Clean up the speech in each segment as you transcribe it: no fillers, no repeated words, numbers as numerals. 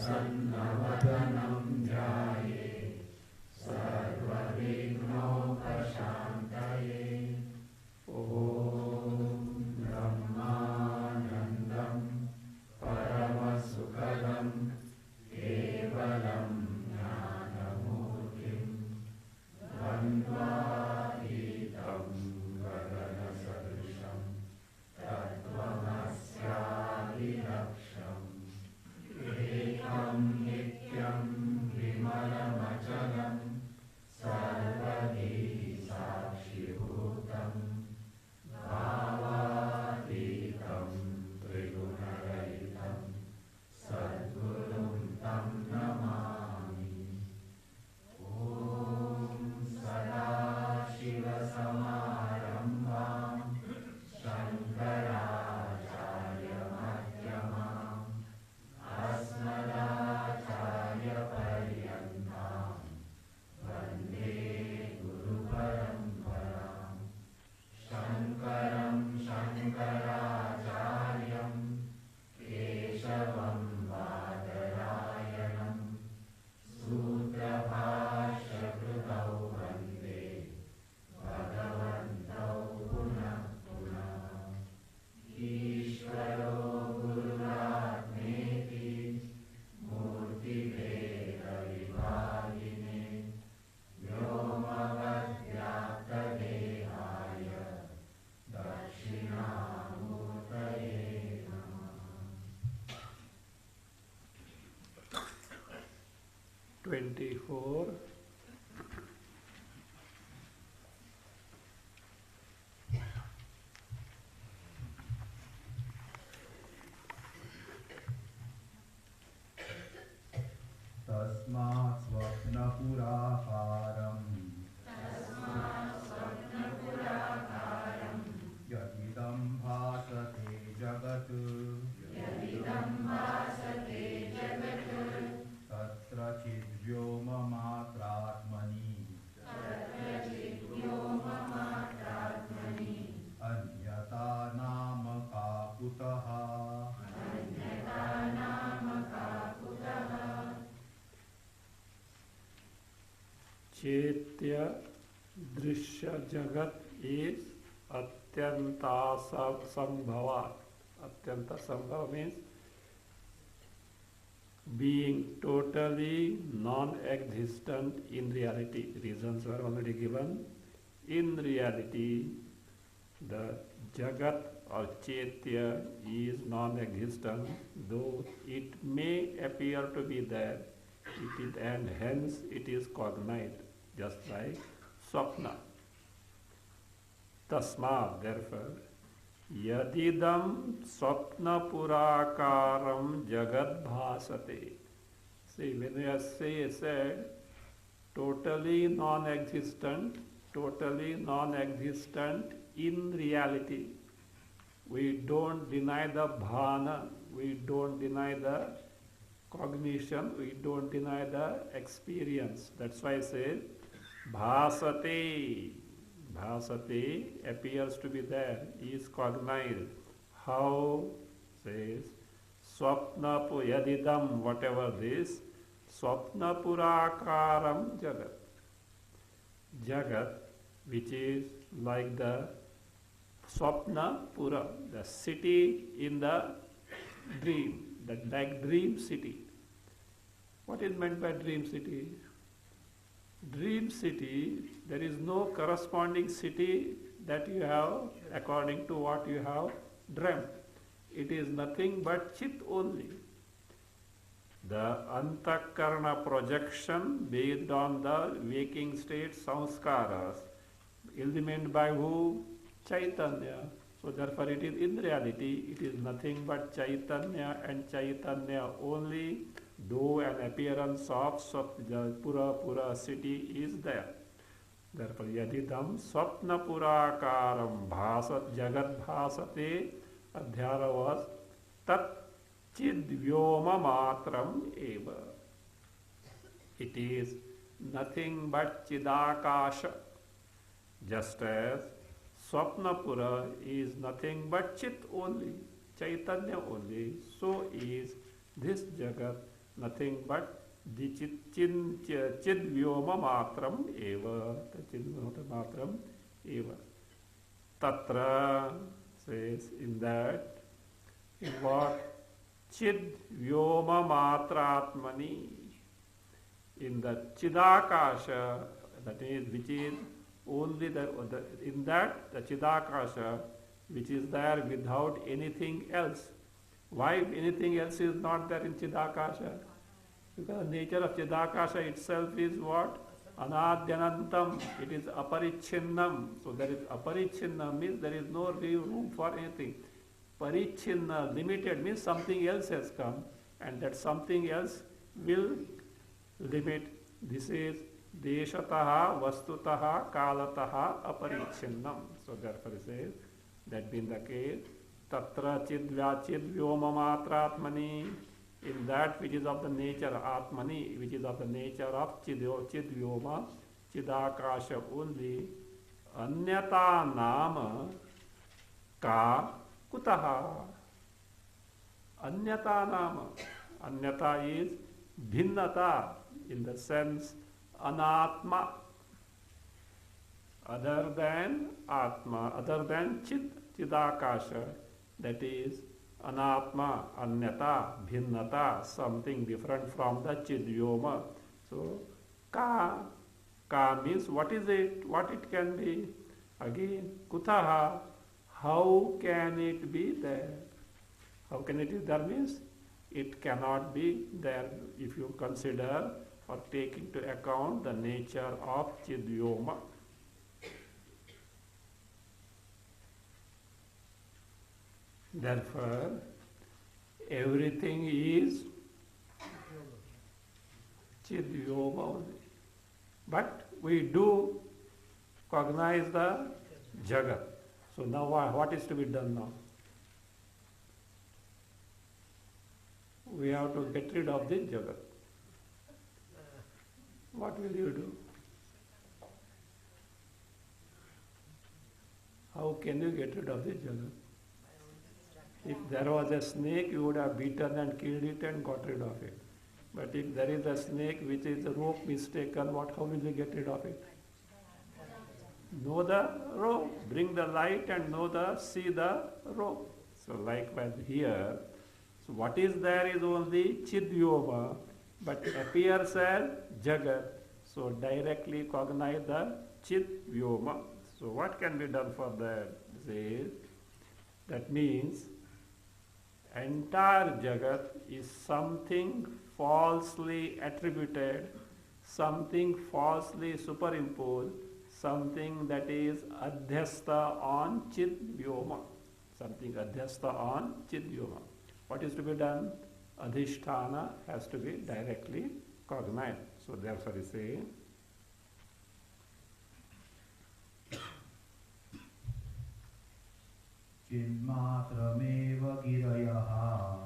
प्रसन्नवदनं ध्याये सर्वविघ्नोपशान्तये ॐ ब्रह्मानन्दं परमसुखदं केवलं ज्ञानमूर्तिं द्वन्द्वातीतं गगनसदृशं तत्त्वमस्यादिलक्ष्यम् एकं नित्यं विमलमचलं सर्वधी साक्षिभूतं भावातीतं त्रिगुणरहितं सद्गुरुं तं नमामि। ॐ सदाशिवसमारम्भां शङ्कराचार्यमध्यमाम् अस्मदाचार्यपर्यन्तां वन्दे गुरुपरम्पराम्। शङ्करं शङ्कराचार्यं केशवं बादरायणं सूत्रभाष्यकृतौ वन्दे भगवन्तौ पुनः पुनः। ईश्वरो गुरुरात्मेति मूर्तिभेदविभागिने व्योमवद्व्याप्तदेहाय दक्षिणामूर्तये नमः। 24. तस्मात् स्वप्नपुराकारं यदिदं भासते जगत् तत्र चिद्व्योममात्रात्मनि अन्यथा नाम का कुतः। चैत्य दृश्य जगत is atyanta sambhavat. Atyanta sambhava means being totally non-existent in reality. Reasons were already given. In reality, the jagat or chaitya is non-existent, though it may appear to be there, and hence it is cognized, just like swapna. Tasmat, therefore, yadidam swapna purakaram jagat bhasate. See, when we said totally non-existent in reality, we don't deny the bhana, we don't deny the cognition, we don't deny the experience. That's why I say bhasate. Bhasate appears to be there, is cognized. How? Says swapna yadidam, whatever this, swapna purakaram jagat. Jagat, which is like the swapna pura, the city in the dream, that like dream city. What is meant by dream city? Dream city, there is no corresponding city that you have according to what you have dreamt. It is nothing but chit only. The antakarana projection based on the waking state samskaras, illumined by who? Chaitanya. So therefore it is in reality, it is nothing but Chaitanya and Chaitanya only, though an appearance of the Pura city is there. Therefore yadidam swapna purakaram bhasat jagat bhasate, adhyara was tat chid vyoma matram eva. It is nothing but chidakasha, just as Swapnapura is nothing but Chit only, Chaitanya only. So is this Jagat nothing but the chid vyoma matram eva. The chid vyoma matram eva. Tatra says in that, in what? Chid vyoma matratmani. In the chidakasha, that is, which is only in that the chidakasha, which is there without anything else. Why anything else is not there in chidakasha? Because the nature of chidakasha itself is what? Anadyanantam. It is aparichinnam. So there is aparichinnam means there is no room for anything. Parichinna, limited, means something else has come, and that something else will limit. This is deshataha, vastutaha, kalataha, aparichinnam. So therefore it says, that being the case, tatra chid vyoma matratmani, in that which is of the nature atmani, which is of the nature of chid vyoma, chidakasha only, anyata nama ka kutaha. Anyata nama. Anyata is bhinnata, in the sense anatma, other than atma, other than chidakasha, that is anatma, anyata, bhinnata, something different from the chidyoma. So ka means what is it, what it can be. Again, kutaha, how can it be there? How can it be there means it cannot be there if you consider or take into account the nature of chidyoma. Therefore, everything is chidyoma only. But we do cognize the jagat. So now what is to be done now? We have to get rid of this jagat. What will you do? How can you get rid of this jagat? If there was a snake, you would have beaten and killed it and got rid of it. But if there is a snake which is a rope mistaken, how will you get rid of it? Know the rope, bring the light and see the rope. So likewise here, so what is there is only chidyoma, but appears as jagat. So directly cognize the chidyoma. So what can be done for that? That means entire jagat is something falsely attributed, something falsely superimposed, something that is adhyastha on chidyoma. Something adhyastha on chidyoma. What is to be done? Adhisthana has to be directly cognized. So therefore he says, Chinmatrameva girayaha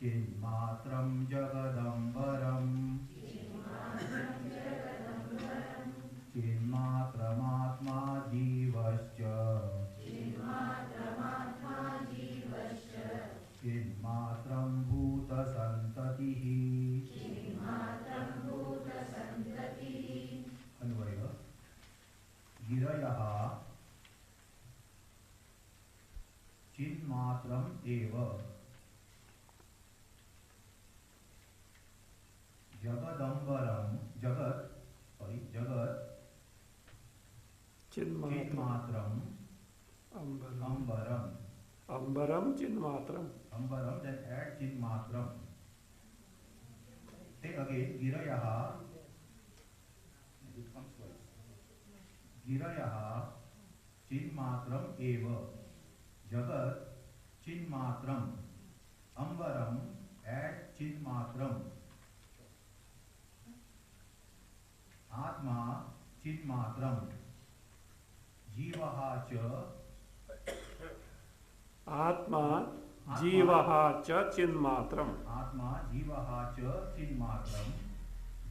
Chinmatram jagadambaram Chinmatramatma jivascha Chinmatram bhuta santatihi Anvaya Girayaha Chinmatram eva Jagadambaram Jagat Chinmatram Ambaram Chinmatram. Ambaram, then add Chinmatram. Take again Girayaha. It comes twice. Girayaha Chinmatram eva Jagat Chinmatram Ambaram, add Chinmatram. Atma Chinmatram Jivaha cha Atma Jivaha cha Chinmatram. Atma Jivaha cha Chinmatram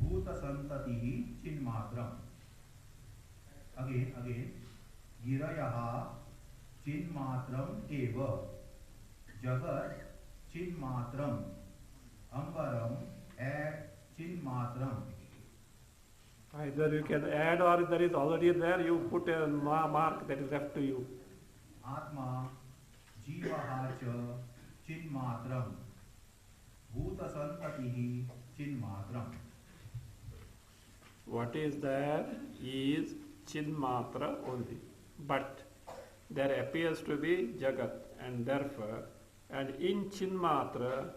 Bhuta Santatihi Chinmatram. Again Girayaha Chinmatram eva Jagat chinmatram. Ambaram, add chinmatram. Either you can add or there is already there, you put a mark that is left to you. Atma, jivaha cha chinmatram. Bhuta santatihi chinmatram. What is there is chinmatra only. But there appears to be jagat, and therefore, and in chinmatra,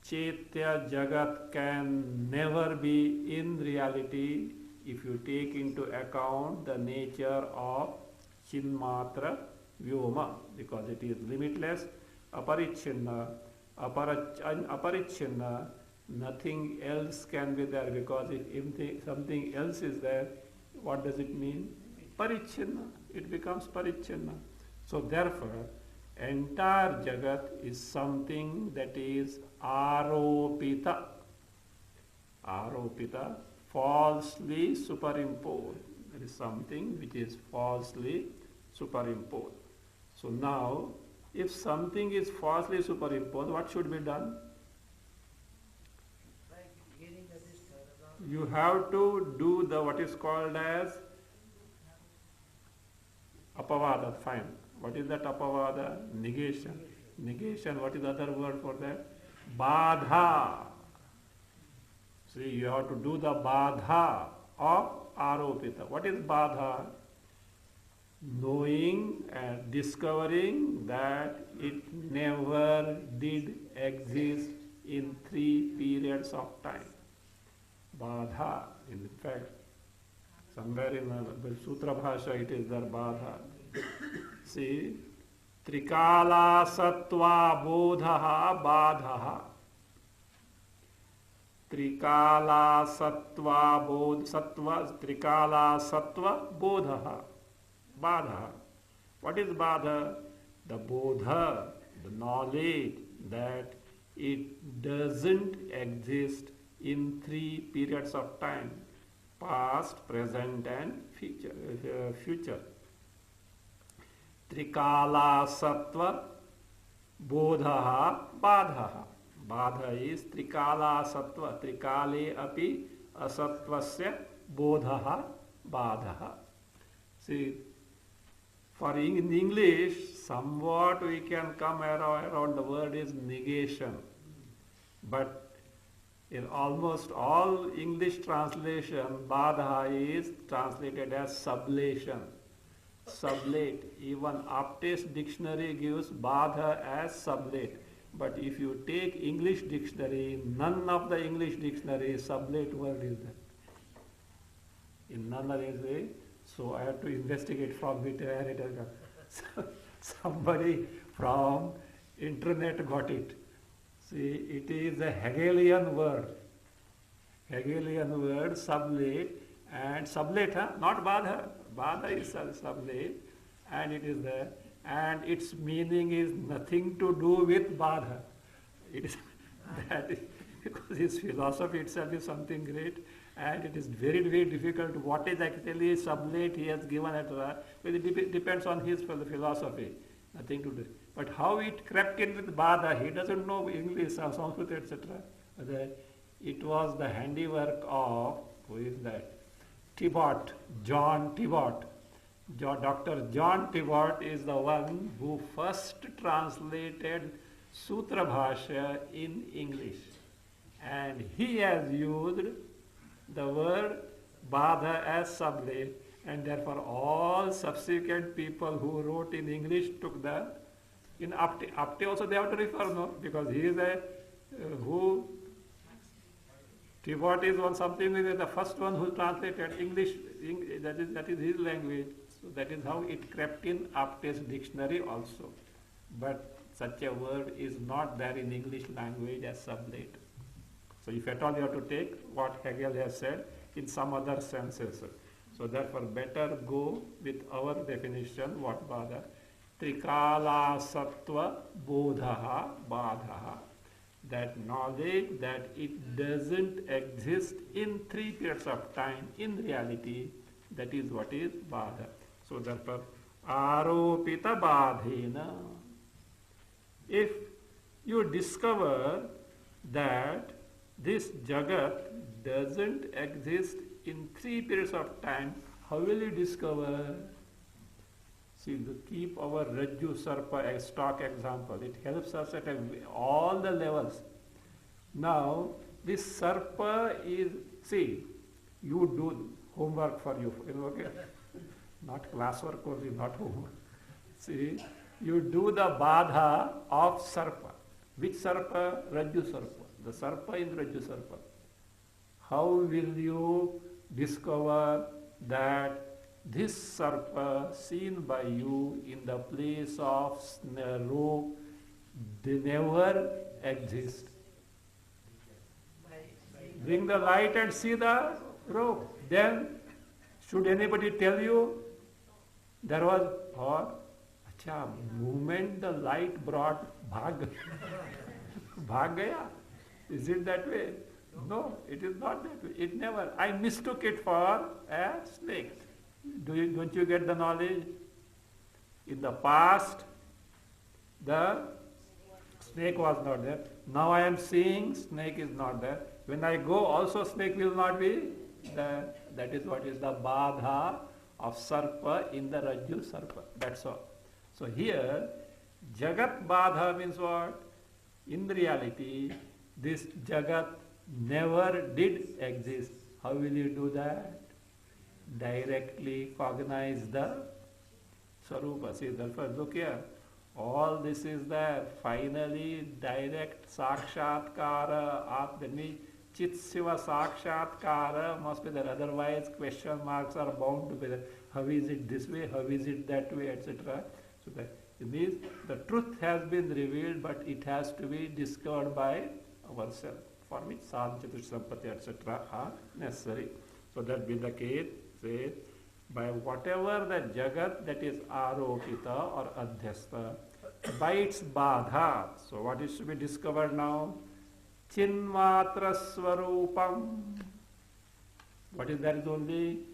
Chaitya Jagat can never be in reality if you take into account the nature of Chinmatra Vyoma, because it is limitless, aparichinna, aparichinna, nothing else can be there, because if something else is there, what does it mean? Parichinna, it becomes parichinna. So therefore, entire Jagat is something that is aropita. Aropita, falsely superimposed. There is something which is falsely superimposed. So now, if something is falsely superimposed, what should be done? You have to do the what is called as apavada, fine. What is that apavada? Negation. Negation, what is the other word for that? Badha. See, you have to do the badha of aropita. What is badha? Knowing and discovering that it never did exist in 3 periods of time. Badha, in fact, somewhere in the Sutra Bhasha it is there, badha. See, Trikala Sattva Bodhaha Badhaha. Trikala Sattva Bodh Sattva Trikala Sattva Bodhaha Badhaha. What is Badha? The Bodha, the knowledge that it doesn't exist in 3 periods of time, past, present and future. Trikala Sattva Bodhaha Badhaha. Badha is Trikala Sattva. Trikale api asattvasya bodhaha badhaha. See, for in English, somewhat we can come around the word is negation. But in almost all English translation, badha is translated as sublation. Sublate. Even Aptes dictionary gives badha as sublate. But if you take English dictionary, none of the English dictionary sublate word is there. In none of these way. So I have to investigate from it where it has come. Somebody from internet got it. See, it is a Hegelian word. Hegelian word, sublate, and sublate, not badha. Badha is sublate, and it is there. And its meaning is nothing to do with badha. It is that is, because his philosophy itself is something great, and it is very, very difficult. What is actually sublate he has given at but it depends on his philosophy. Nothing to do. But how it crept in with badha, he doesn't know English, Sanskrit, etc. It was the handiwork of, who is that? Tibot, John Tibot. Dr. John Tibot is the one who first translated Sutra Bhasha in English. And he has used the word badha as sublate, and therefore all subsequent people who wrote in English took the, in Apte also they have to refer, no? Because he is a, who, Tibot is one something, is the first one who translated English, that is his language. So that is how it crept in Apte's dictionary also. But such a word is not there in English language as sublate. So if at all you have to take what Hegel has said in some other senses. So therefore better go with our definition, what badha? Trikala sattva bodhaha badhaha. That knowledge that it doesn't exist in 3 periods of time in reality, that is what is badha. So therefore, aropita badhena. If you discover that this Jagat doesn't exist in 3 periods of time. How will you discover? See, to keep our Rajju Sarpa as stock example, it helps us at all the levels. Now, this Sarpa is, see, you do homework for you, okay? Not classwork only, not homework. See, you do the Badha of Sarpa. Which Sarpa? Rajju Sarpa. The Sarpa is Rajju Sarpa. How will you discover that this Sarpa seen by you in the place of rope, they never exist? Bring the light and see the rope. Then, should anybody tell you there was, or, acha, moment the light brought, bhag, bhag gaya. Is it that way? No, it is not that way. It never. I mistook it for a snake. Don't you get the knowledge? In the past, the snake was not there. Now I am seeing snake is not there. When I go, also snake will not be there. That is what is the Badha of Sarpa in the Rajju Sarpa. That's all. So here, Jagat Badha means what? In reality, this Jagat never did exist. How will you do that? Directly cognize the Swarupa. See, therefore, look here. All this is there. Finally, direct Sakshatkara, that means Chit Siva Sakshatkara must be there. Otherwise, question marks are bound to be there. How is it this way? How is it that way? Etc. So that it means the truth has been revealed, but it has to be discovered by ourselves, for which sadhana, chatush sampati, etc. are necessary. So that be the case, say, by whatever the Jagat that is Aropita or Adhyastha, by its Badha. So what is to be discovered now? Chinmatra Swarupam. What is that? Is only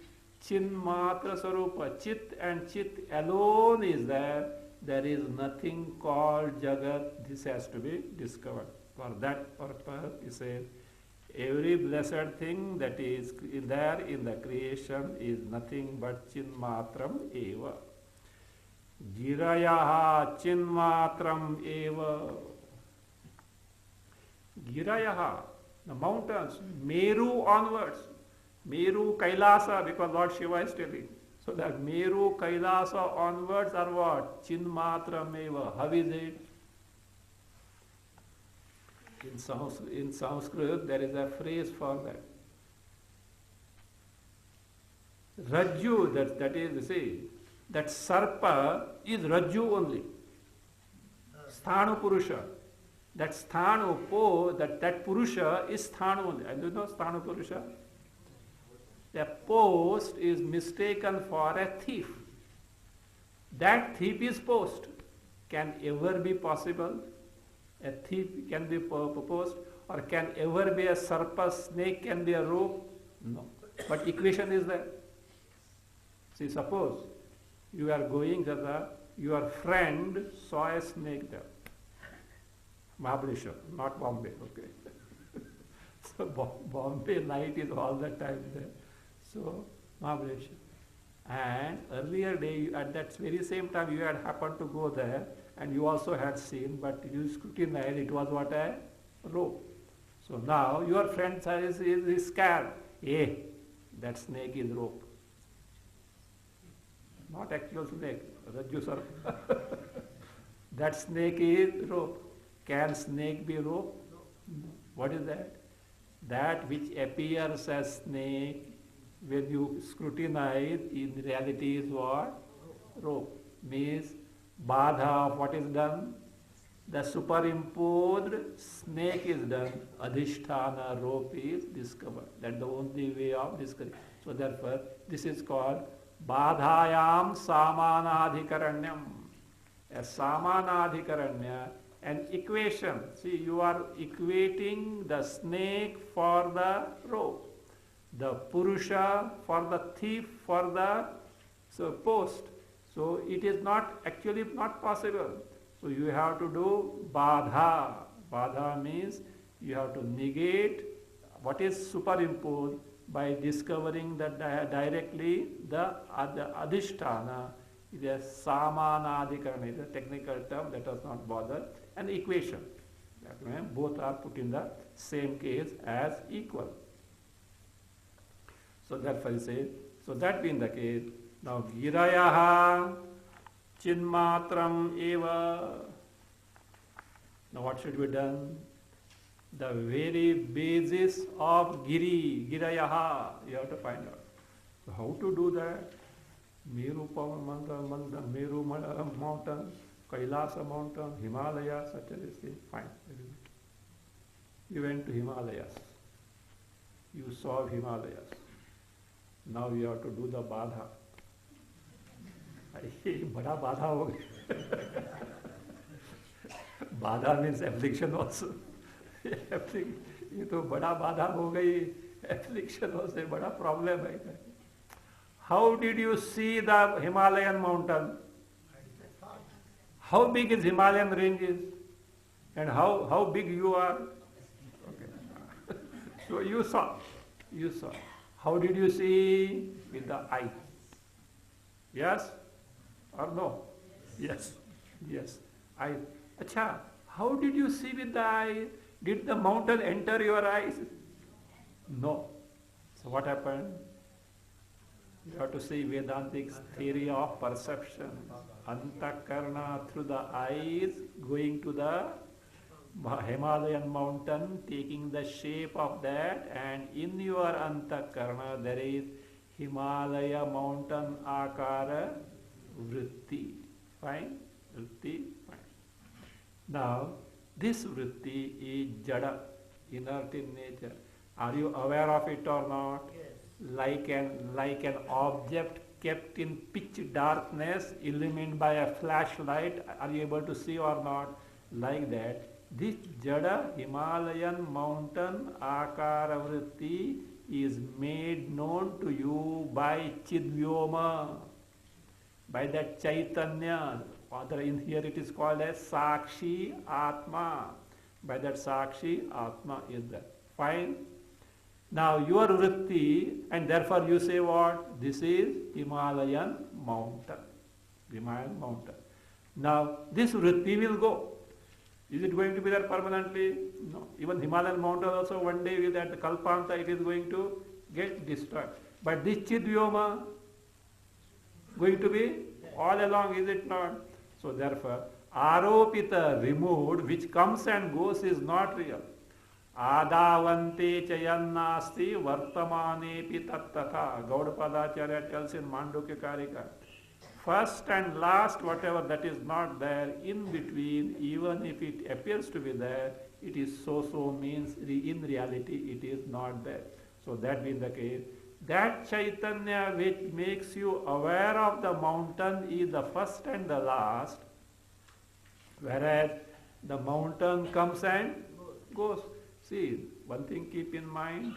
Chinmatra Swarupa. Chit and Chit alone is there. There is nothing called Jagat. This has to be discovered. For that purpose, he says, every blessed thing that is there in the creation is nothing but Chinmatram eva. Girayaha Chinmatram eva. Girayaha, the mountains, Meru onwards. Meru Kailasa, because Lord Shiva is telling. So that Meru Kailasa onwards are what? Chinmatram eva. How is it? In Sanskrit, there is a phrase for that. Rajju, that is, you see, that Sarpa is Rajju only. Sthanu Purusha. That Sthanu, that Purusha is Sthanu only. And you know Sthanu Purusha? A post is mistaken for a thief. That thief is post. Can ever be possible? A thief can be proposed, or can ever be a sarpa, snake can be a rope? No. But equation is there. See, suppose you are going, your friend saw a snake there. Mahabaleshwar, not Bombay, okay. So Bombay light is all the time there. So Mahabaleshwar. And earlier day, at that very same time, you had happened to go there, and you also had seen, but you scrutinized, it was what? A rope. So now your friend is scared. Hey, that snake is rope. Not actual snake, Rajju Sarpa. That snake is rope. Can snake be rope? No. What is that? That which appears as snake, when you scrutinize, in reality is what? Rope. Means Badha of what is done? The superimposed snake is done. Adhisthana rope is discovered. That's the only way of discovery. So therefore, this is called Badhayam Samanadhikaranyam. A Samanadhikaranya, an equation. See, you are equating the snake for the rope, the Purusha for the thief, for the post. So it is not actually not possible. So So you have to do badha. Badha means you have to negate what is superimposed by discovering that directly the adhisthana is a samanadhikarana, is a technical term, let us not bother, an equation. Both are put in the same case as equal. So therefore he says, so that being the case, now girayaha chinmatram eva. Now what should be done? The very basis of girayaha, you have to find out. So how to do that? Meru Meru mountain, Kailasa mountain, Himalayas, such as this. Fine. You went to Himalayas. You saw Himalayas. Now you have to do the badha. Bada badha ho gaya. Badha means affliction also. ये तो बड़ा बाधा हो गई, affliction also बड़ा problem है. How did you see the Himalayan mountain? How big is Himalayan ranges? And how big you are? Okay. So you saw. How did you see? With the eye. Yes or no? Yes. Eye. Acha, how did you see with the eye? Did the mountain enter your eyes? No. So what happened? You have to see Vedantic theory of perception. Antakarna through the eyes going to the Himalayan mountain, taking the shape of that, and in your Antakarna there is Himalaya mountain akara vritti. Fine? Vritti? Fine. Now, this vritti is jada, inert in nature. Are you aware of it or not? Yes. Like an object kept in pitch darkness, illumined by a flashlight, are you able to see or not? Like that, this jada Himalayan mountain akara vritti is made known to you by Chidvyoma, by that Chaitanya. Other in here it is called as Sakshi Atma. By that Sakshi Atma is that. Fine. Now your vritti, and therefore you say what? This is Himalayan mountain. Himalayan mountain. Now this vritti will go. Is it going to be there permanently? No. Even Himalayan mountain also one day with that Kalpanta it is going to get destroyed. But this Chidvyoma going to be all along, is it not? So therefore, aropita, removed, which comes and goes is not real. Adavante chayannasti vartamanepi tattatha. Gaudapadacharya tells in Mandukya Karika. First and last, whatever that is not there, in between, even if it appears to be there, it is so means in reality it is not there. So that being the case, that Chaitanya which makes you aware of the mountain is the first and the last, whereas the mountain comes and goes. See, one thing keep in mind,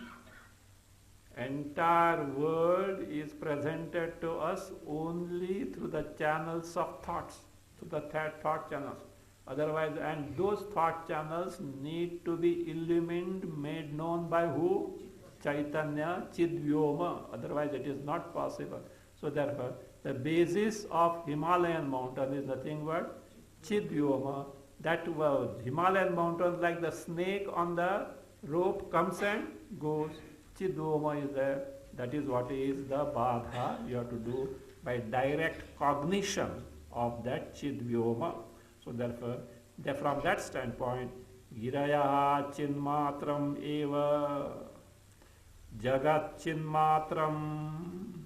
entire world is presented to us only through the channels of thoughts, through the thought channels. Otherwise, and those thought channels need to be illumined, made known by who? Chaitanya, Chidvyoma. Otherwise, it is not possible. So therefore, the basis of Himalayan mountain is nothing but Chidvyoma. That Himalayan mountain, like the snake on the rope, comes and goes. Chidvyoma is there. That is what is the badha you have to do by direct cognition of that Chidvyoma. So therefore, from that standpoint, Giraya Chinmatram eva Jagat Chinmatram,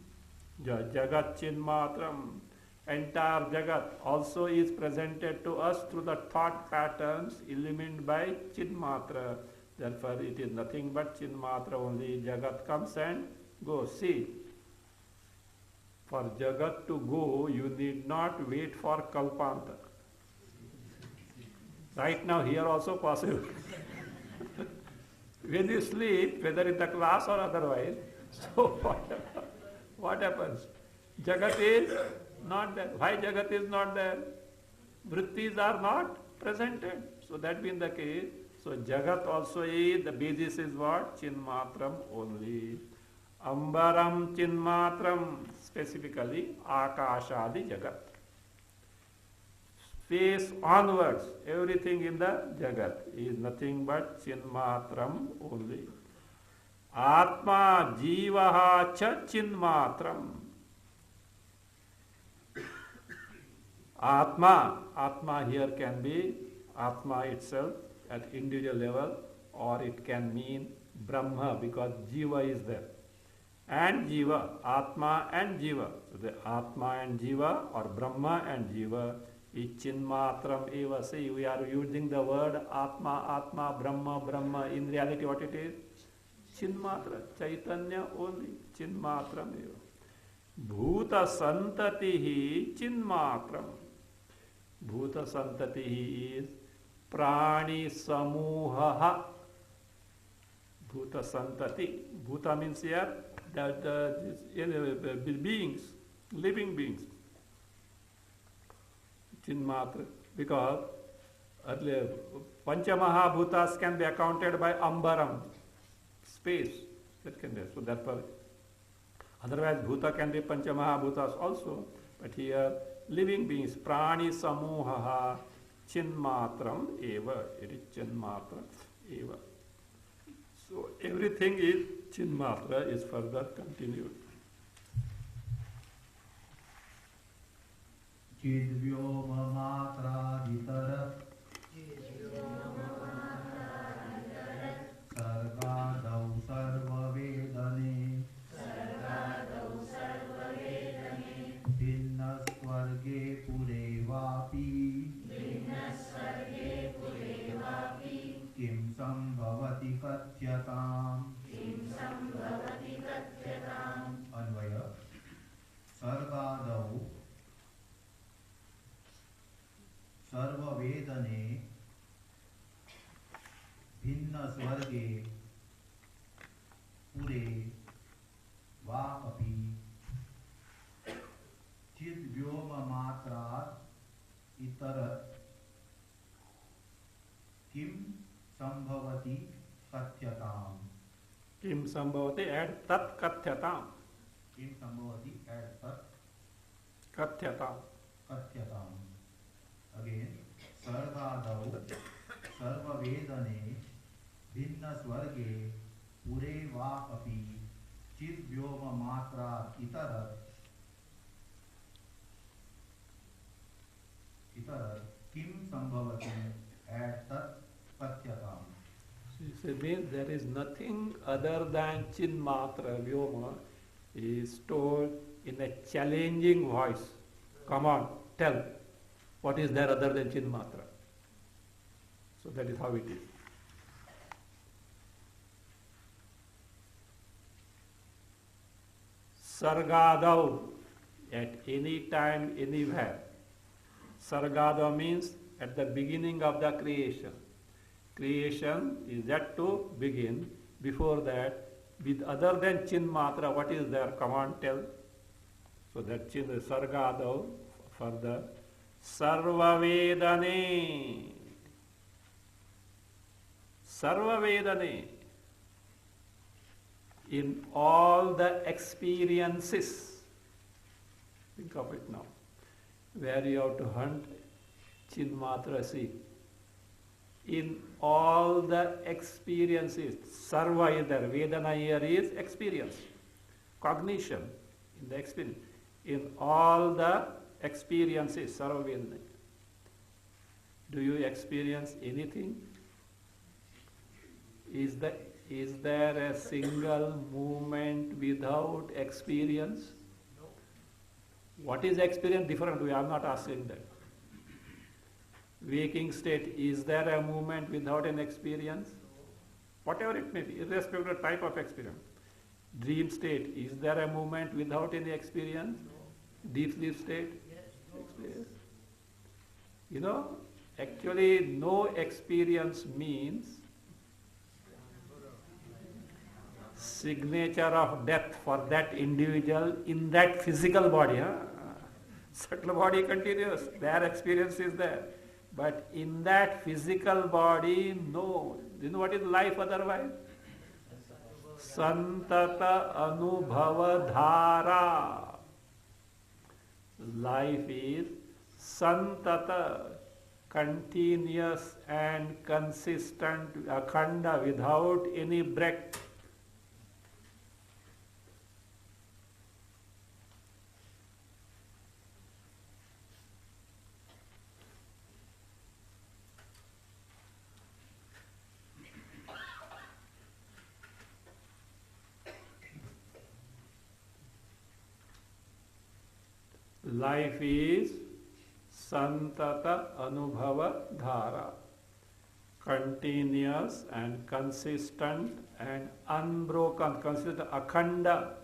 Jagat Chinmatram, entire Jagat also is presented to us through the thought patterns illumined by Chinmatra. Therefore, it is nothing but Chinmatra only. Jagat comes and goes. See, for Jagat to go, you need not wait for Kalpanta. Right now, here also possible. When you sleep, whether in the class or otherwise, so what happens? Jagat is not there. Why Jagat is not there? vrittis are not presented. So that being the case, so Jagat also is, the basis is what? Chinmatram only. Ambaram Chinmatram, specifically Akashadi Jagat. Face onwards, everything in the Jagat is nothing but Chinmatram only. Atma Jivaha Cha Chinmatram. Atma here can be Atma itself at individual level, or it can mean Brahma because Jiva is there. And Jiva, Atma and Jiva. So the Atma and Jiva or Brahma and Jiva is Chinmatram eva. See, we are using the word Atma, Brahma. In reality what it is? Chinmatra, Chaitanya only, Chinmatram eva. Bhuta Santatihi Chinmatram. Bhuta Santatihi is Prani Samuhaha. Bhuta Santati. Bhuta means here the beings, living beings. Chinmatra. Because earlier Panchamahabhutas can be accounted by Ambaram, space. That can be. So therefore, otherwise Bhuta can be Panchamahabhutas also. But here living beings, Prani Samuhaha Chinmatram eva. It is Chinmatra eva. So everything is Chinmatra is further continued. Chidvyoma matra ditara sargadau sarva vedane Bhinna swarge pure vapi Kim sambhavati katyatam Anvaya Sargadau Sarva Vedane Bhinna Swarge Pure Vapapi Chid Vyoma Matra Itarat Kim Sambhavati Katyatam Kim Sambhavati add Tat Katyatam. Kim Sambhavati add Tat Katyatam. Katyatam. Again, Sargadau Sarva Vedane Bhinna Swarge Pure Vapapi Chid Vyoma Matra Itarat Kim Sambhavati at Tat Katyatam. So it means there is nothing other than Chinmatra Vyoma is told in a challenging voice. Come on, tell. What is there other than Chinmatra? So that is how it is. Sargadau, at any time, anywhere. Sargadau means at the beginning of the creation. Creation is yet to begin. Before that, with other than Chinmatra, what is there? Come on, tell. So that Chin is Sargadau, further. Sarva Vedane. Sarva Vedane. In all the experiences. Think of it now. Where you have to hunt Chinmatra, see. In all the experiences, Sarva is there. Vedana here is experience. Cognition in the experience. In all the experiences, Sarva Vedana. Do you experience anything? Is there a single moment without experience? No. What is experience? Different. We are not asking that. Waking state, is there a moment without an experience? Whatever it may be, irrespective of the type of experience. Dream state, is there a moment without any experience? Deep sleep state? Experience. You know, actually no experience means signature of death for that individual in that physical body. Huh? Subtle body continues, their experience is there. But in that physical body, no. You know what is life otherwise? Santata Anubhava Dhara. Life is Santata, continuous and consistent, akhanda, without any break. Life is Santata Anubhava Dhara, continuous and consistent and unbroken, consistent, akhanda.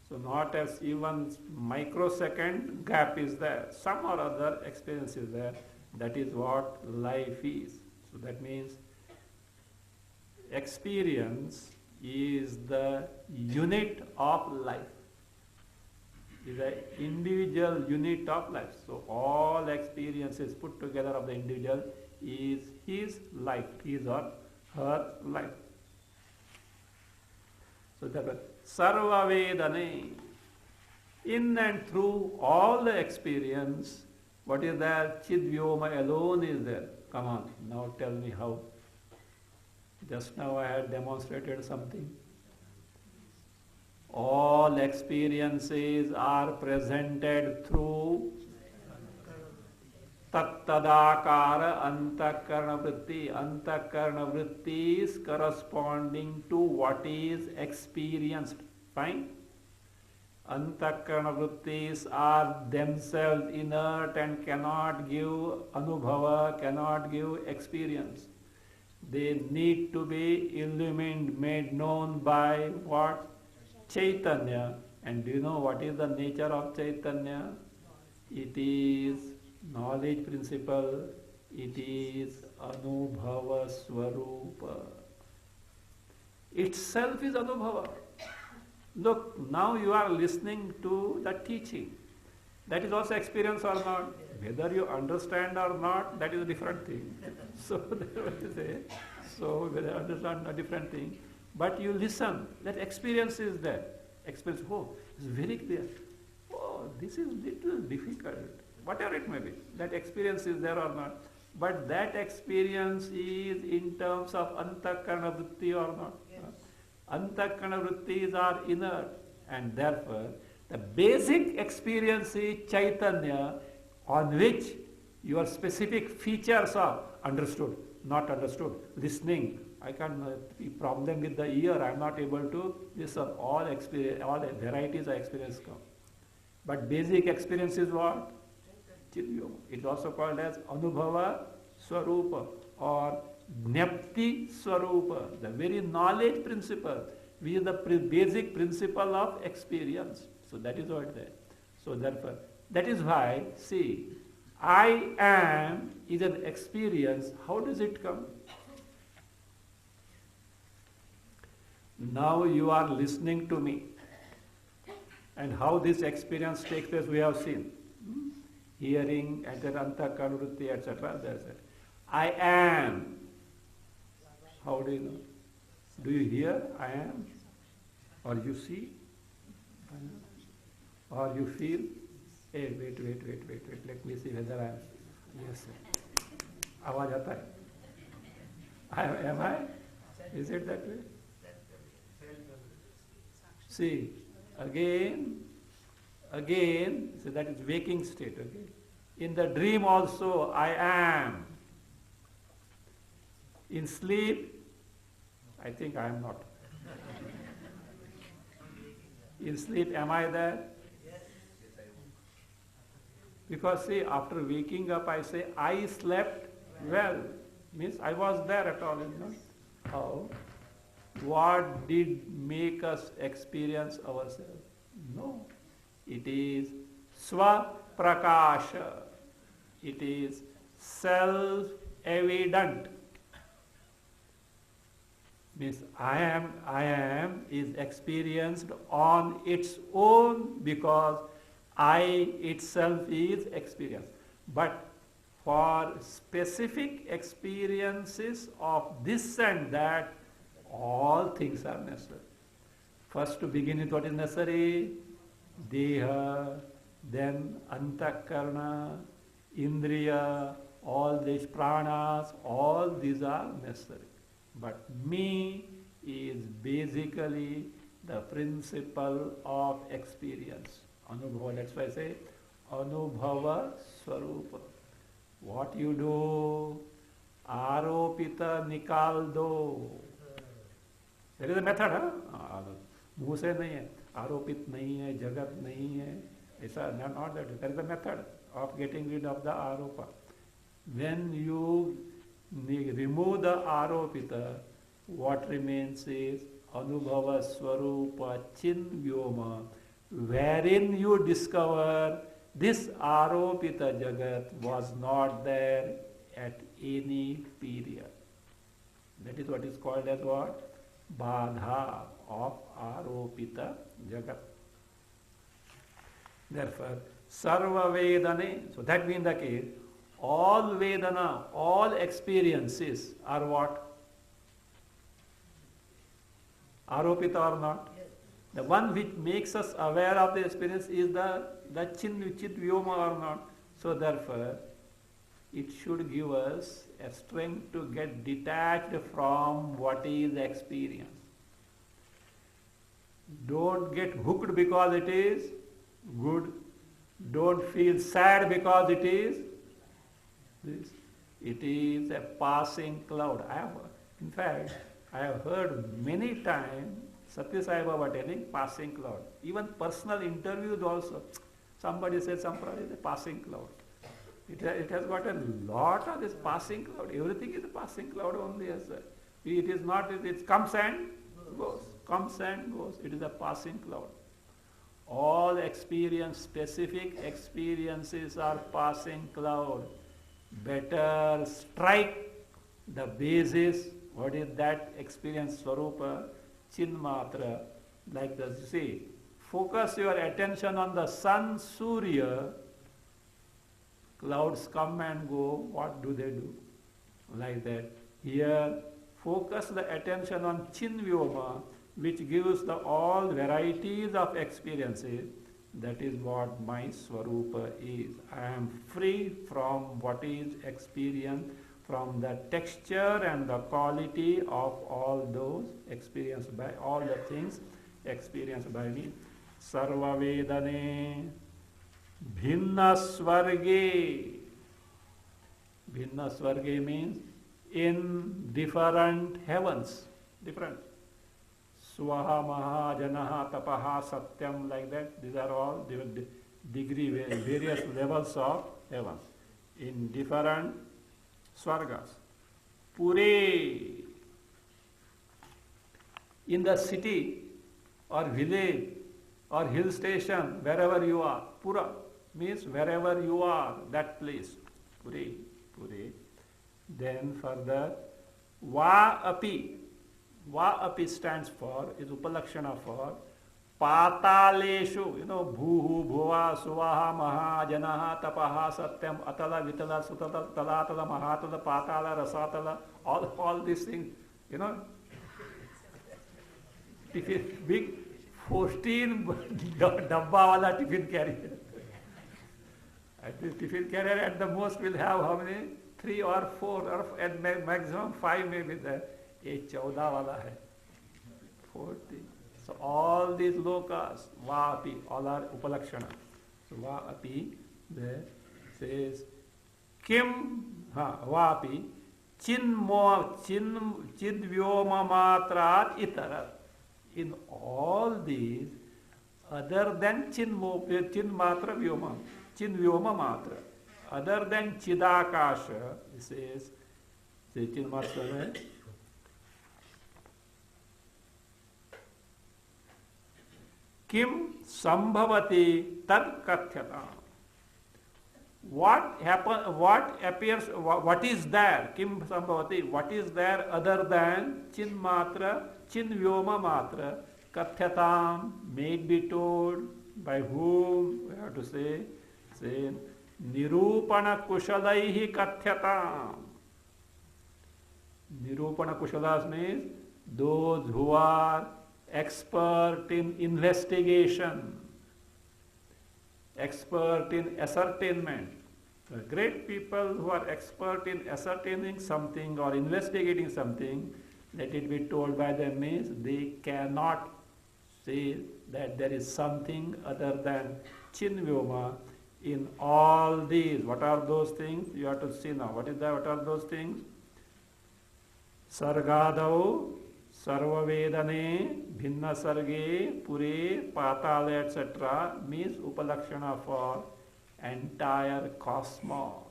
So not as even microsecond gap is there, some or other experience is there. That is what life is. So that means experience is the unit of life. Is an individual unit of life. So all experiences put together of the individual is his life, his or her life. So that sarva vedane, in and through all the experience, what is there? Chidvyoma alone is there. Come on, now tell me how. Just now I had demonstrated something. All experiences are presented through tattadakara antakarana vritti. Antakarana vritti is corresponding to what is experienced. Fine? Antakarana vrittis are themselves inert and cannot give anubhava, cannot give experience. They need to be illumined, made known by what? Chaitanya. And do you know what is the nature of Chaitanya? It is knowledge principle. It is Anubhava Swarupa. Itself is Anubhava. Look, now you are listening to the teaching. That is also experience or not? Whether you understand or not, that is a different thing. So, whether you understand a different thing. But you listen, that experience is there. Experience, oh, it's very clear. Oh, this is little difficult. Whatever it may be, that experience is there or not. But that experience is in terms of antakarana vritti or not. Yes. Antakarana vrittis are inert, and therefore the basic experience is Chaitanya, on which your specific features are understood, not understood, listening. I can be problem with the ear. I am not able to listen. All experience, all varieties of experience come. But basic experience is what? Chidyoma. It is also called as Anubhava Swarupa or Jnapti Swarupa, the very knowledge principle, which is the basic principle of experience. So that is what there. So therefore, that is why, see, I am is an experience. How does it come? Now you are listening to me. And how this experience takes place, we have seen. Hearing, antakarana vritti, etc. I am. How do you know? Do you hear? I am. Or you see? Or you feel? Hey, wait. Let me see whether I am. Yes, sir. Awaaz aata hai? Am I? Is it that way? See, again, so that is waking state, okay? In the dream also, I am. In sleep, I think I am not. In sleep, am I there? Because see, after waking up, I say, I slept well. Means I was there at all, you know. How? What did make us experience ourselves? No. It is Swaprakasha. It is self-evident. Means I am is experienced on its own because I itself is experience. But for specific experiences of this and that, all things are necessary. First to begin with what is necessary? Deha, then antakarna, indriya, all these pranas, all these are necessary. But me is basically the principle of experience. Anubhava, that's why I say Anubhava Swarupa. What you do, Aropita Nikal do. There is a method, huh? मुँह से नहीं है, आरोपित नहीं है, जगत नहीं है, ऐसा not that. There is a method of getting rid of the aropa. When you remove the aropita, what remains is Anubhava Swarupa Chin Vyoma, wherein you discover this aropita jagat was not there at any period. That is what is called as what? Badha of aropita jagat. Therefore, sarva vedane, so that being the case, all vedana, all experiences are what? Aropita or not? Yes. The one which makes us aware of the experience is the chit vyoma or not. So therefore, it should give us a strength to get detached from what is experience. Don't get hooked because it is good. Don't feel sad because it is this. It is a passing cloud. In fact, I have heard many times Satya Sai Baba telling passing cloud. Even personal interviews also. Somebody said somebody is a passing cloud. It has got a lot of this passing cloud. Everything is a passing cloud only. As it is not, it comes and goes. Comes and goes. It is a passing cloud. All experience, specific experiences are passing cloud. Better strike the basis. What is that experience? Swarupa, Chinmatra. Like this, you see, focus your attention on the sun, Surya. Clouds come and go. What do they do? Like that. Here, focus the attention on Chinvyoma, which gives the all varieties of experiences. That is what my Swarupa is. I am free from what is experience, from the texture and the quality of all those experienced by all the things experienced by me. Sarva Vedane Bhinna Swarge. Bhinna Swarge means in different heavens. Different. Swaha Maha Janaha Tapaha Satyam, like that. These are all degree, various levels of heaven. In different Swargas. Pure. In the city or village or hill station, wherever you are. Pura means wherever you are, that place. Pure. Pure. Then further, Va Api. Va Api stands for, is Upalakshana for Pataleshu, Bhuhu, Bhuva, Suvaha, Maha, Janaha, Tapaha, Satyam, Atala, Vitala, Sutala, Talatala, Mahatala, Patala, Rasatala, all these things, Big 14 dabba wala tiffin carrier. At the tiffin carrier at the most will have how many? 3 or 4 or at maximum 5 maybe there. ये 14 वाला है 40. So all these lokas, Vapi, all are Upalakshana. So Vapi there says Kim Vapi Chidvyoma Matrat Itara. In all these, other than Chin Matra Vyoma, Chin Vyoma Matra, other than Chidakasha, he says, Chin Matra. Kim Sambhavati Tad Kathyata. What happen? What appears? What is there? Kim Sambhavati. What is there other than Chin Matra, Chin Vyoma Matra? Kathyatam, may be told. by whom? We have to say Nirupana Kushalaihi Katyatam. Nirupana Kushalas means those who are expert in investigation, expert in ascertainment. The great people who are expert in ascertaining something or investigating something, let it be told by them means they cannot say that there is something other than Chinvyoma in all these. What are those things? You have to see now. What are those things? Sargadau, Sarvavedane, Bhinna Sarge, Pure, Patala, etc. means Upalakshana for entire cosmos.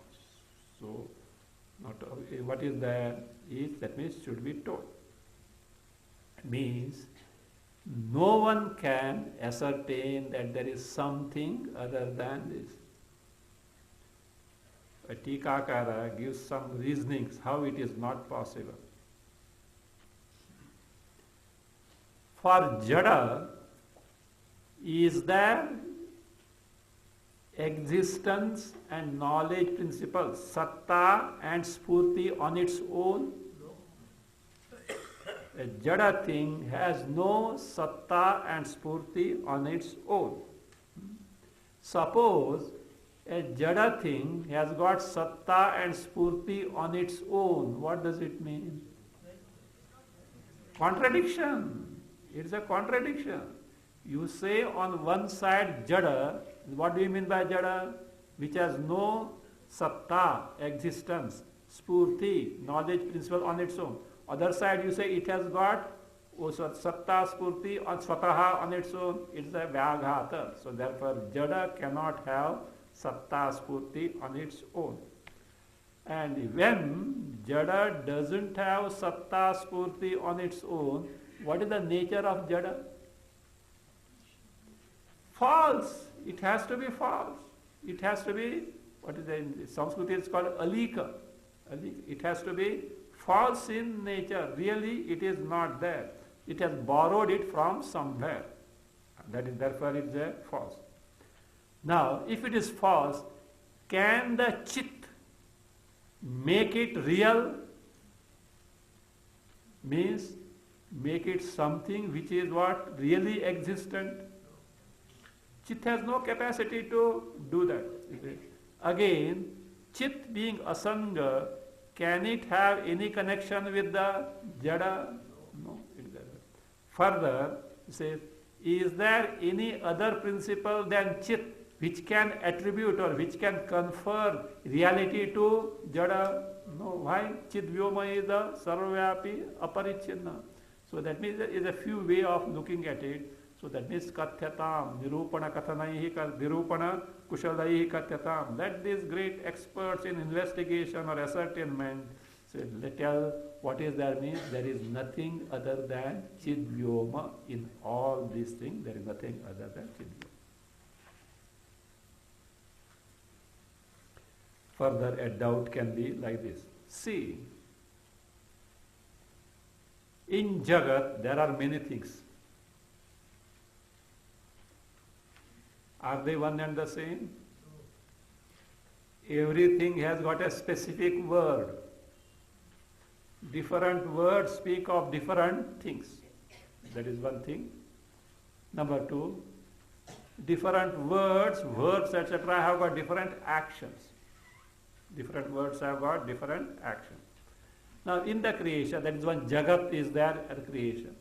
So, what is there is, that means should be told. Means no one can ascertain that there is something other than this. A Tikakara gives some reasonings how it is not possible. For Jada, is there existence and knowledge principle, Satta and Spurti on its own? A Jada thing has no Satta and Spurti on its own. Suppose a Jada thing has got Satta and Spurti on its own, what does it mean? Contradiction. It's a contradiction. You say on one side Jada, what do you mean by Jada? Which has no Satta, existence, Spurti, knowledge principle on its own. Other side you say it has got Satta, Spurti on Swataha on its own. It's a Vyaghata. So therefore Jada cannot have Satta, Spurti on its own. And when Jada doesn't have Satta, Spurti on its own, what is the nature of Jada? False. It has to be false. It has to be, what is in Sanskrit is called alika. It has to be false in nature. Really it is not there. It has borrowed it from somewhere. That is, therefore it is a false. Now, if it is false, can the chit make it real? Means make it something which is what? Really existent. Chit has no capacity to do that. Again, chit being asanga, can it have any connection with the jada? No. Further, it says, is there any other principle than chit which can attribute or which can confer reality to jada? No. Why? Chit vyoma is a sarvyapi aparichinna. So that means there is a few way of looking at it. So that means katyatam, nirupana kathanaihi, nirupana kushalaihi katyatam. Let these great experts in investigation or ascertainment say, tell what is there means. There is nothing other than chidvyoma in all these things. There is nothing other than chidvyoma. Further, a doubt can be like this. See, in Jagat, there are many things. Are they one and the same? Everything has got a specific word. Different words speak of different things. That is one thing. Number two, different words, verbs, etc. have got different actions. Different words have got different actions. Now in the creation, that is one Jagat is there at creation.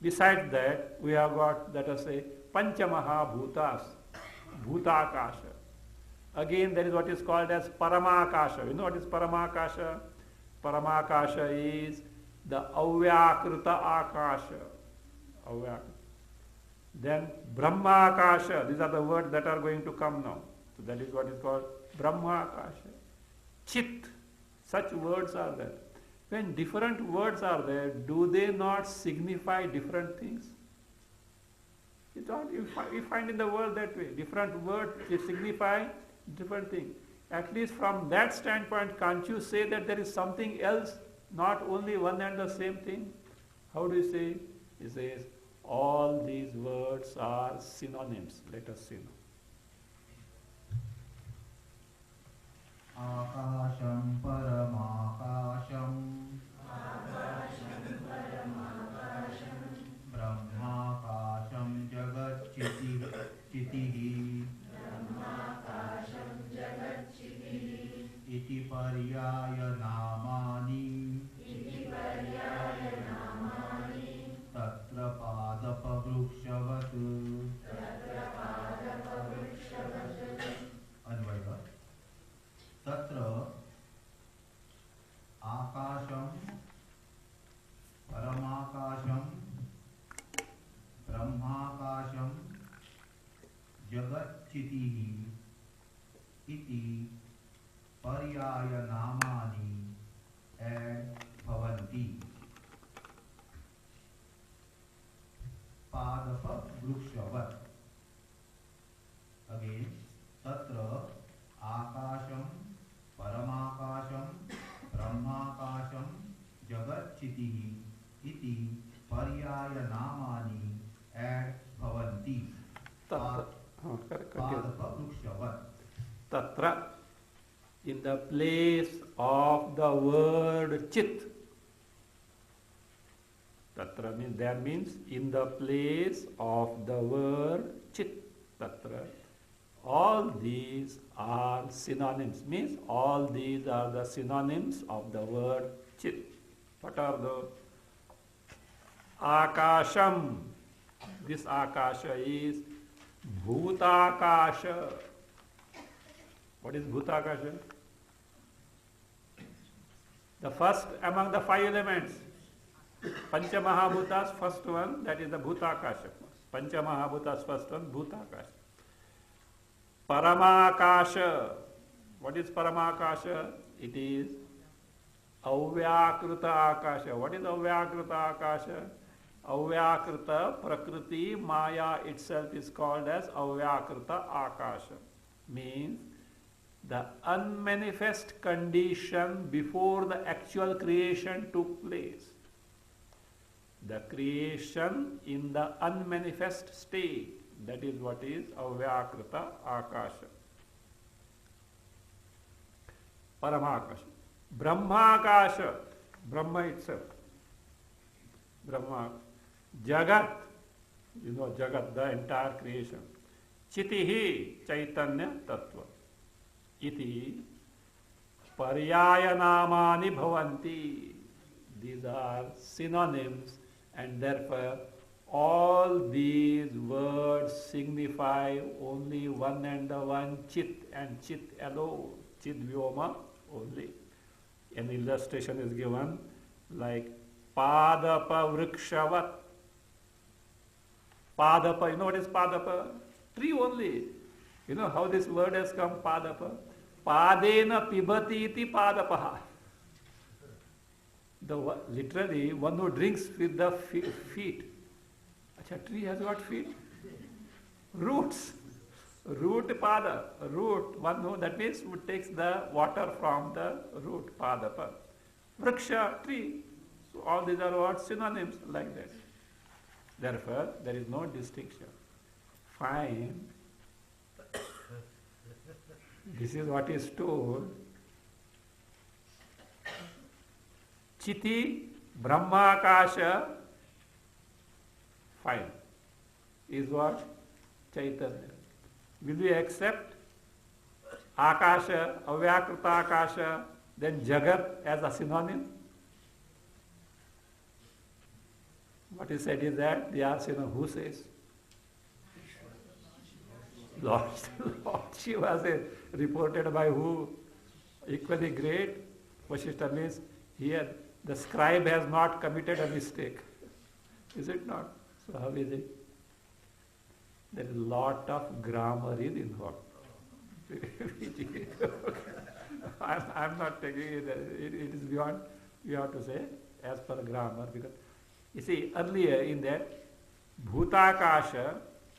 Besides that, we have got, let us say, Panchamaha Bhutas, Bhutakasha. Again, there is what is called as Paramakasha. You know what is Paramakasha? Paramakasha is the Avyakruta Akasha. Avyakruta. Then Brahmakasha. These are the words that are going to come now. So that is what is called Brahmakasha. Chit. Such words are there. When different words are there, do they not signify different things? You find in the world that way. Different words signify different things. At least from that standpoint, can't you say that there is something else, not only one and the same thing? How do you say? He says, all these words are synonyms. Let us see now. Akasham paramakasham Brahmakasham jagat chitihi iti paryaya namani tatra padapa vrukshavat अन्वय तत्र आकाशम परमाकाशम ब्रह्माकाशम जगच्चितिः इति पर्याय नामानि add भवन्ति पादप वृक्षवत् again तत्र आकाशम परमाकाशम ब्रह्माकाशम जगच्चितिः इति पर्याय नामानि एड भवन्ति पादप वृक्षवत् Tatra, in the place of the word chit. Tatra means, there means in the place of the word chit. Tatra. All these are synonyms, means all these are the synonyms of the word chit. What are those? Akasham. This akasha is bhutakasha. What is bhutakasha? The first among the five elements. Pancha Mahabhutas, first one, that is the bhutakasha. Pancha Mahabhutas, first one, bhutakasha. Paramakasha. What is Paramakasha? It is Avyakruta Akasha. What is Avyakruta Akasha? Avyakruta Prakriti Maya itself is called as Avyakruta Akasha. Means the unmanifest condition before the actual creation took place. The creation in the unmanifest state. That is what is Avyakruta Akasha. Paramakasha. Brahmakasha. Brahma itself. Brahma. Jagat. You know Jagat, the entire creation. Chitihi. Chaitanya Tattva. Iti. Paryayanamani bhavanti. These are synonyms, and therefore all these words signify only one and the one chit, and chit alone. Chit vyoma only. An illustration is given like padapa vrikshavat. Padapa, you know what is padapa? Tree only. You know how this word has come, padapa? Padena pibati iti padapaha. Literally, one who drinks with the feet. Acha, tree has what feet? Roots. Root pada. Root, one who, that means who takes the water from the root, padapa. Vriksha, tree. So all these are what? Synonyms like that. Therefore, there is no distinction. Fine. This is what is told. Chiti, Brahmakasha, fine, is what? Chaitanya. Will we accept Akasha, Avyakrita Akasha, then Jagat as a synonym? What is said is that they are synonyms. Who says? Lord Shiva says, reported by who? Equally great. Vasishtha means here the scribe has not committed a mistake. Is it not? So how is it? There is a lot of grammar is involved. I'm not taking it. It is beyond, we have to say, as per grammar. Because you see, earlier in that, Bhutakasha,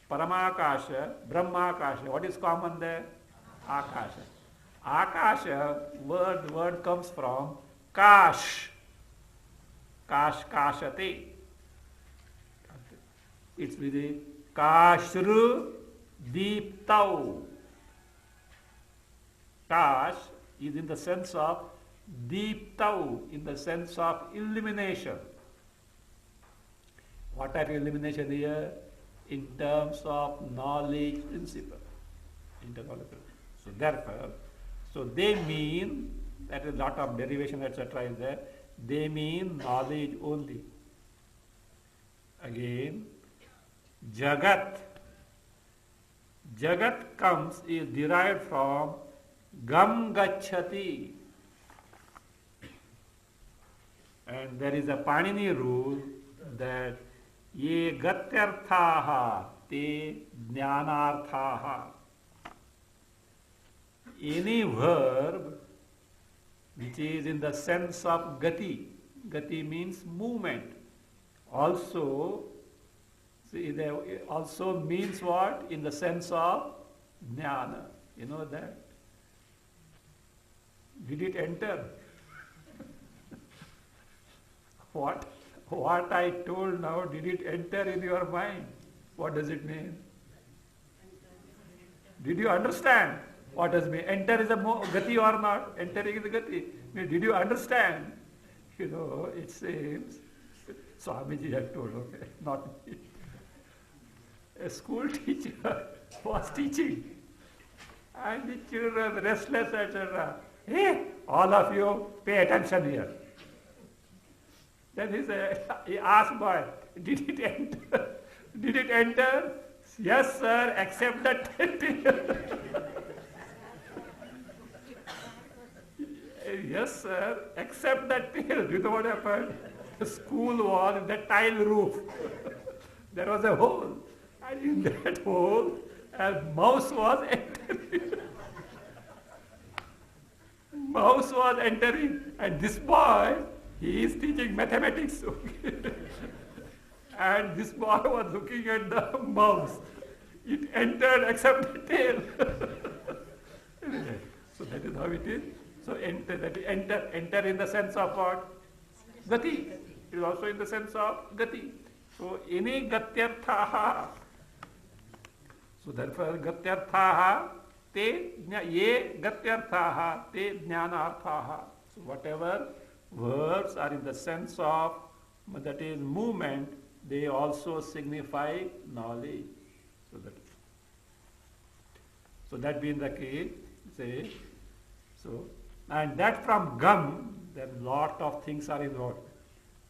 Paramakasha, Brahmakasha, what is common there? Akasha. Akasha, word comes from Kash. Kash, Kashate. It's with the Kashru Deeptau. Kash is in the sense of Deeptau, in the sense of illumination. What are illumination here? In terms of knowledge principle. So therefore, so they mean, that is a lot of derivation etc. is there, they mean knowledge only. Again, Jagat. Jagat comes, is derived from Gam Gacchati. And there is a Panini rule that Ye Gatyarthaha Te Jnanarthaha. Any verb which is in the sense of Gati, Gati means movement, also also means what? In the sense of Jnana. You know that? Did it enter? What I told now, did it enter in your mind? What does it mean? Did you understand? What does it mean? Enter is a Gati or not? Entering is a Gati. Did you understand? You know, it seems, Swamiji had told, okay, not me. A school teacher was teaching and the children restless, etc. Hey, all of you pay attention here. Then he asked boy, did it enter? Did it enter? Yes, sir, except that tail. Yes, sir, except that tail. Do you know what happened? The school was in the tile roof. There was a hole. And in that hole, a mouse was entering. Mouse was entering. And this boy, he is teaching mathematics. And this boy was looking at the mouse. It entered except the tail. So that is how it is. So enter in the sense of what? Gati. It is also in the sense of Gati. So any Gatyarthaha. So therefore Gatyarthaha te ye Gatyarthaha te Jnanarthaha. So whatever verbs are in the sense of, that is movement, they also signify knowledge. So that being the case, say, so, and that from Gam, there are lot of things are involved.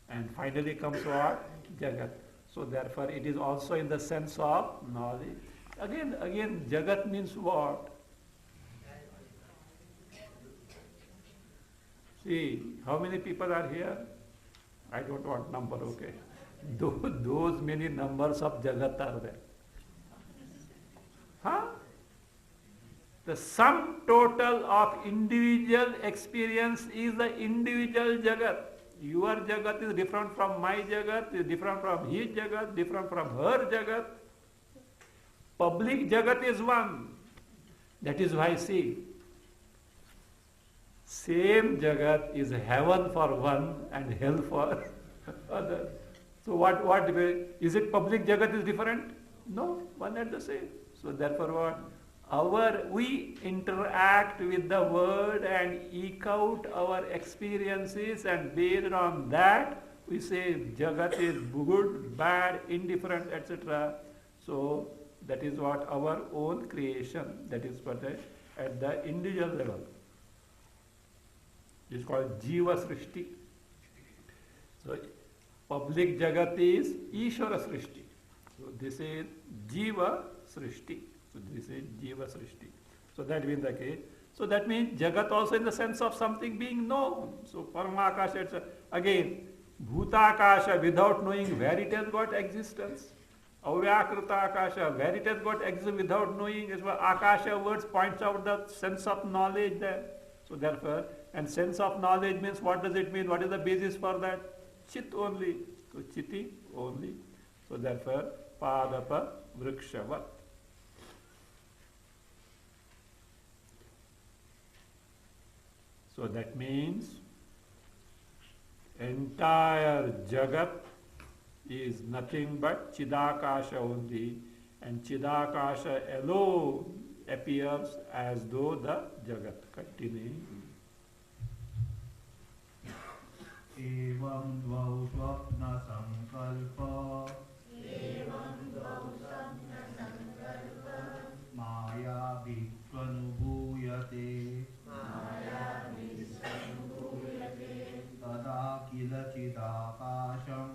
And finally comes what? Jagat. So therefore it is also in the sense of knowledge. Again, Jagat means what? See, how many people are here? I don't want number, okay. Those many numbers of Jagat are there. Huh? The sum total of individual experience is the individual Jagat. Your Jagat is different from my Jagat, is different from his Jagat, different from her Jagat. Public Jagat is one. That is why, see, same Jagat is heaven for one and hell for other. So what is it? Public Jagat is different? No, one and the same. So therefore what? We interact with the word and eke out our experiences, and based on that we say Jagat is good, bad, indifferent, etc. So that is what our own creation, that is what at the individual level. It is called Jiva Srishti. So public Jagat is Ishvara Srishti. So this is Jiva Srishti. So this is Jiva Srishti. So that means the case. So that means Jagat also in the sense of something being known. So Paramakasha, etc. Again, Bhutakasha, without knowing where it has got existence. Avyakrita Akasha, where it has got existence without knowing. Is why Akasha words points out the sense of knowledge there. So therefore, and sense of knowledge means, what does it mean? What is the basis for that? Chit only. So Chiti only. So therefore, Padapa Vrikshavat. So that means entire Jagat is nothing but Chidakasha only, and Chidakasha alone appears as though the Jagat. Continuing. Evam dvau swapna sankalpa Maya vishvanubhuyate Tada kila chidakasham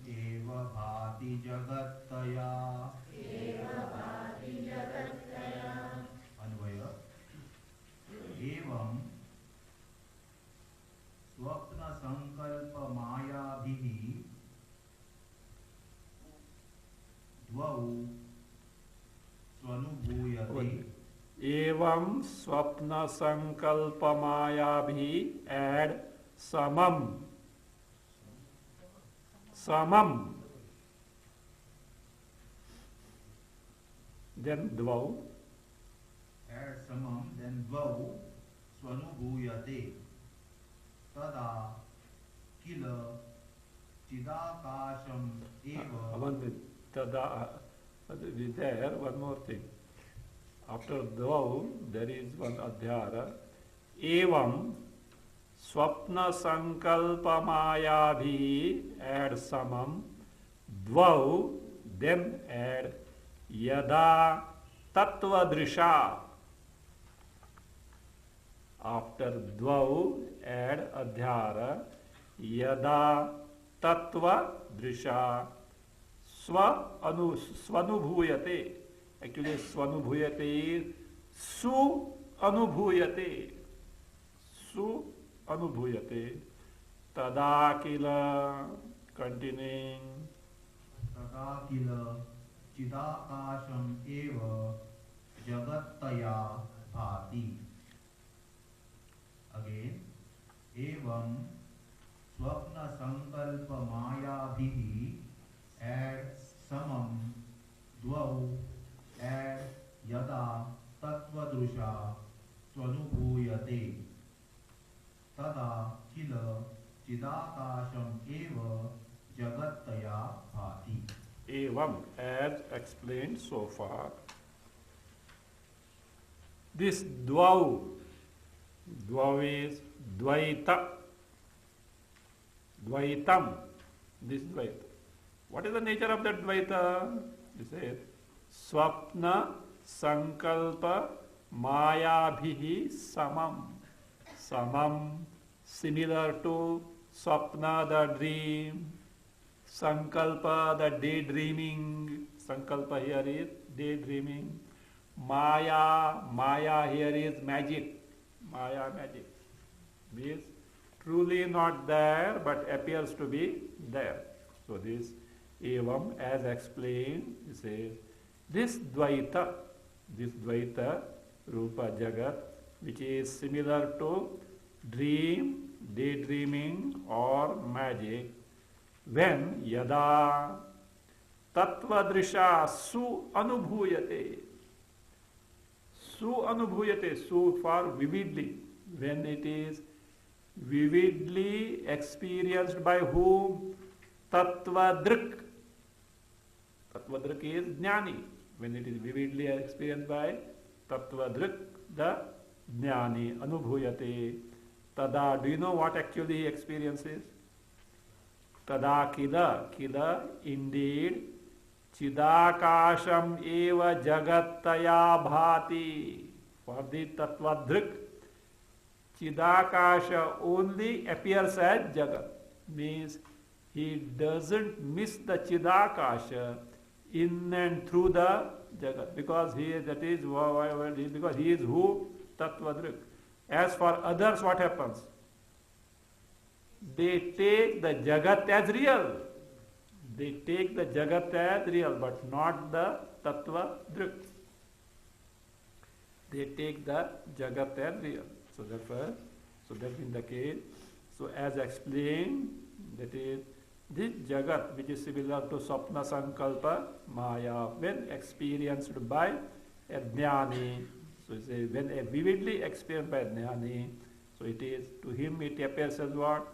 Eva bhati jagattaya Anvaya Evam Swapna sankalpa maya bhihi Dvau svanubhuyate Evam swapna sankalpa mayabhi, add samam. Samam. Then dvau. Add samam, then dvau svanubhuyate Tada kila chidakasham eva There, one more thing. After dvau, there is one adhyara. Evam swapna sankalpa mayabhi, add samam. Dvau, then add yada tattva drisha. After dvau, add adhyara. Yada tattva drisha. Svanubhuyate. Actually, svanubhuyate is su anubhuyate. Su anubhuyate. Tada kila. Continuing. Tada kila chidakasham eva jagattaya bhati. Again, evam swapna sankalpa maya bhihi, add samam, dvau, add yada tattva drusha svanubhuyate. Tada kila chidakasham eva jagattaya bhati. Evam, as explained so far. This dvau is dvaita. Dvaitam. This dvaita. What is the nature of that dvaita? He says, swapna sankalpa mayabhihi samam. Samam, similar to swapna, the dream. Sankalpa, the daydreaming. Sankalpa here is daydreaming. Maya here is magic. Maya, magic. Means truly not there, but appears to be there. So this evam, as explained, he says, this dvaita, rupa jagat, which is similar to dream, daydreaming or magic, when yada tattva drisha su anubhuyate. Su anubhuyate, su for vividly. When it is vividly experienced by whom? Tattva drik. Tattva drik is jnani. When it is vividly experienced by tattva drik, the jnani, anubhuyate. Tada, do you know what actually he experiences? Tada kila, indeed, chidakasham eva jagattaya bhati. For the tattvadrik, chidakasha only appears as jagat. Means he doesn't miss the chidakasha in and through the jagat. Because he is who? Tattvadrik. As for others, what happens? They take the jagat as real. They take the jagat as real, but not the tattva drik. They take the jagat as real. So therefore, that in the case, so as explained, that is, this jagat, which is similar to sapna sankalpa maya, when experienced by a jnani, so when vividly experienced by a jnani, so it is, to him it appears as what?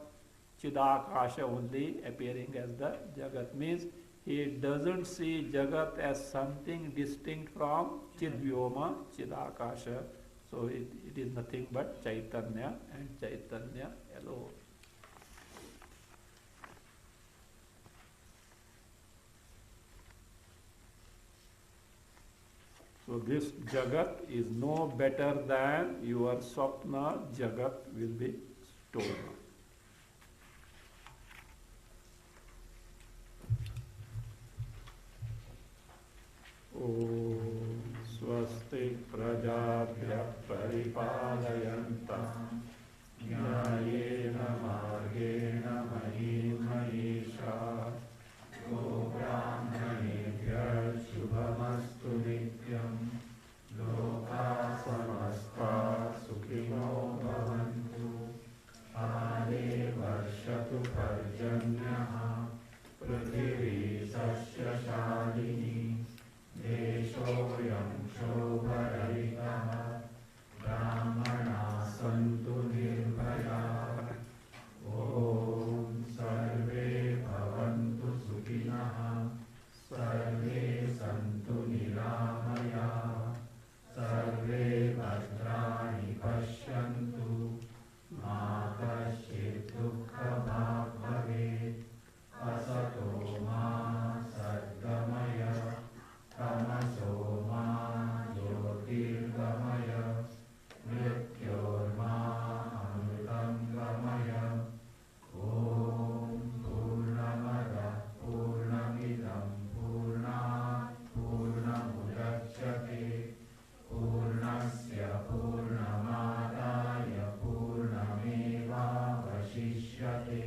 Chidakasha only appearing as the Jagat. Means he doesn't see Jagat as something distinct from Chidvyoma, Chidakasha. So it is nothing but Chaitanya and Chaitanya alone. So this Jagat is no better than your Swapna Jagat will be stolen. Om Swasti Prajabhya Paripalayantam Nyayena Margena Mahim Mahisha Go Brahmanebhya Shubhamastu Nityam Loka Samasta Sukhino Bhavantu Hare Varshatu Parjanyaha Prithvi Sasya Shalini Deshoyam Shobharitaha Brahmana Santu Nirbhaya Om Sarve Bhavantu Sukhinaha Sarve Santu Niramaya Sarve Bhadrani Pashyantu Ma Kasyit Dukkha Bhag Bhavet Asato Ma Sadgamaya Tamaso Ma Jyotirgamaya Mrityorma Amritangamaya Om Purnamada Purnamidam Purnat Purnamudachyate Purnasya Purnamadaya Purnameva Vashishyate